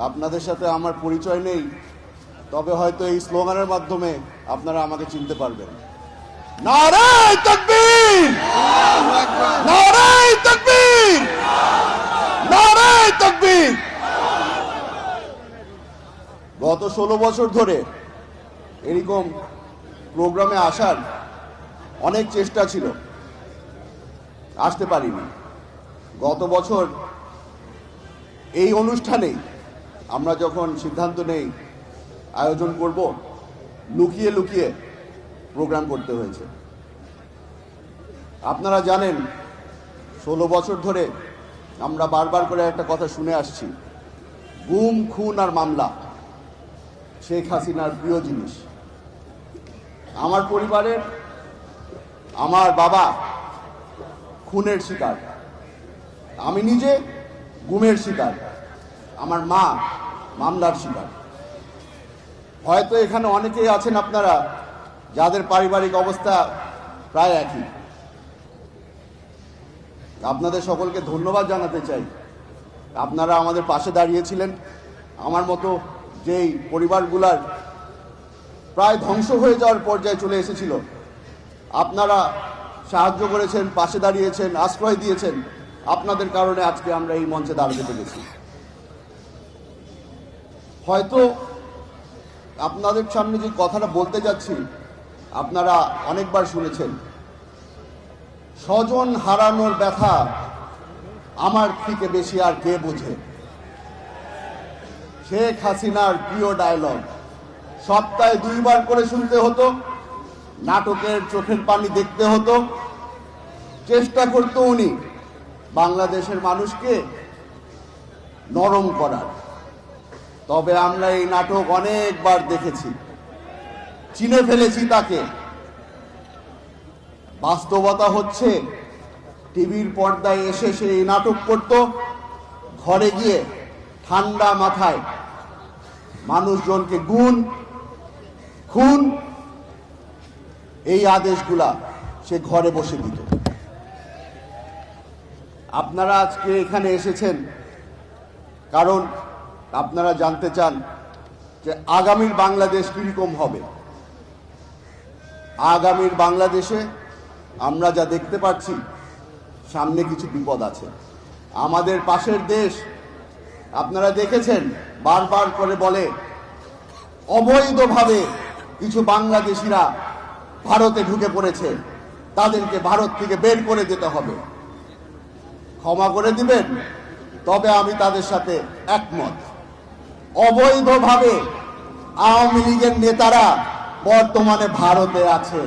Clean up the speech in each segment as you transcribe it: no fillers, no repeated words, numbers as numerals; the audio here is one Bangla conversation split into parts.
আপনাদের সাথে আমার পরিচয় নেই, তবে হয়তো এই স্লোগানের মাধ্যমে আপনারা আমাকে চিনতে পারবেন। নারায়ে তাকবীর, নারায়ে তাকবীর, নারায়ে তাকবীর। গত 16 বছর ধরে এরকম প্রোগ্রামে আসার অনেক চেষ্টা ছিল, আসতে পারিনি। গত বছর এই অনুষ্ঠানে আমরা যখন সিদ্ধান্ত নেই আয়োজন করব, লুকিয়ে লুকিয়ে প্রোগ্রাম করতে হয়েছে। আপনারা জানেন 16 বছর ধরে আমরা বারবার করে একটা কথা শুনে আসছি, গুম, খুন আর মামলা শেখ হাসিনার প্রিয় জিনিস। আমার পরিবারের আমার বাবা খুনের শিকার, আমি নিজে গুমের শিকার, আমার মা মামলার শিকার। হয়তো এখানে অনেকেই আছেন আপনারা যাদের পারিবারিক অবস্থা প্রায় একই। আপনাদের সকলকে ধন্যবাদ জানাতে চাই, আপনারা আমাদের পাশে দাঁড়িয়েছিলেন। আমার মতো যেই পরিবারগুলার প্রায় ধ্বংস হয়ে যাওয়ার পর্যায়ে চলে এসেছিল, আপনারা সাহায্য করেছেন, পাশে দাঁড়িয়েছেন, আশ্রয় দিয়েছেন। আপনাদের কারণে আজকে আমরা এই মঞ্চে দাঁড়াতে পেরেছি। হয়তো আপনাদের সামনে যে কথাটা বলতে যাচ্ছি আপনারা অনেকবার শুনেছেন, স্বজন হারানোর ব্যথা আমার থেকে বেশি আর কে বোঝে। শেখ হাসিনার প্রিয় ডায়লগ সপ্তাহে 2 বার করে শুনতে হতো, নাটকের চোখের পানি দেখতে হতো। চেষ্টা করতো উনি বাংলাদেশের মানুষকে নরম করার। তবে আমরা এই নাটক অনেকবার দেখেছি, চিনে ফেলেছি তাকে। বাস্তবতা হচ্ছে টিভির পর্দায় এসে সে এই নাটক করত, ঘরে গিয়ে ঠান্ডা মাথায় মানুষজনকে গুম, খুন এই আদেশগুলা সে ঘরে বসে দিত। আপনারা আজকে এখানে এসেছেন কারণ আপনারা জানতে চান যে আগামীর বাংলাদেশ কিরকম হবে। আগামীর বাংলাদেশে আমরা যা দেখতে পাচ্ছি, সামনে কিছু বিপদ আছে। আমাদের পাশের দেশ আপনারা দেখেছেন বারবার করে বলে অবৈধভাবে কিছু বাংলাদেশিরা ভারতে ঢুকে পড়েছে, তাদেরকে ভারত থেকে বের করে দিতে হবে। ক্ষমা করে দিবেন, তবে আমি তাদের সাথে একমত। অবৈধভাবে আওয়ামী লীগের নেতারা বর্তমানে ভারতে আছে,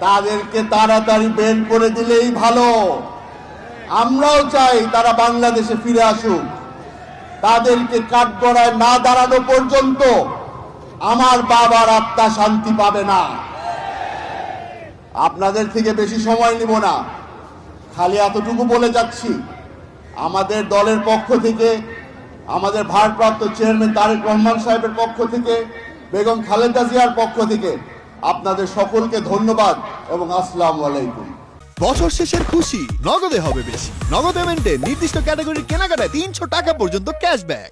তাদেরকে তাড়াতাড়ি বের করে দিলেই ভালো। আমরাও চাই তারা বাংলাদেশে ফিরে আসুক। তাদেরকে কাঠগড়ায় না দাঁড়ানো পর্যন্ত আমার বাবার আত্মা শান্তি পাবে না। আপনাদের থেকে বেশি সময় নিব না, খালি এতটুকু বলে যাচ্ছি, আমাদের দলের পক্ষ থেকে, আমাদের ভারপ্রাপ্ত চেয়ারম্যান তারেক রহমান সাহেবের পক্ষ থেকে, বেগম খালেদা জিয়ার পক্ষ থেকে আপনাদের সকলকে ধন্যবাদ এবং আসসালামু আলাইকুম। বছর শেষের খুশি নগদে হবে বেশি। নগদ পেমেন্টে নির্দিষ্ট ক্যাটাগরির কেনাকাটায় 300 টাকা পর্যন্ত ক্যাশব্যাক।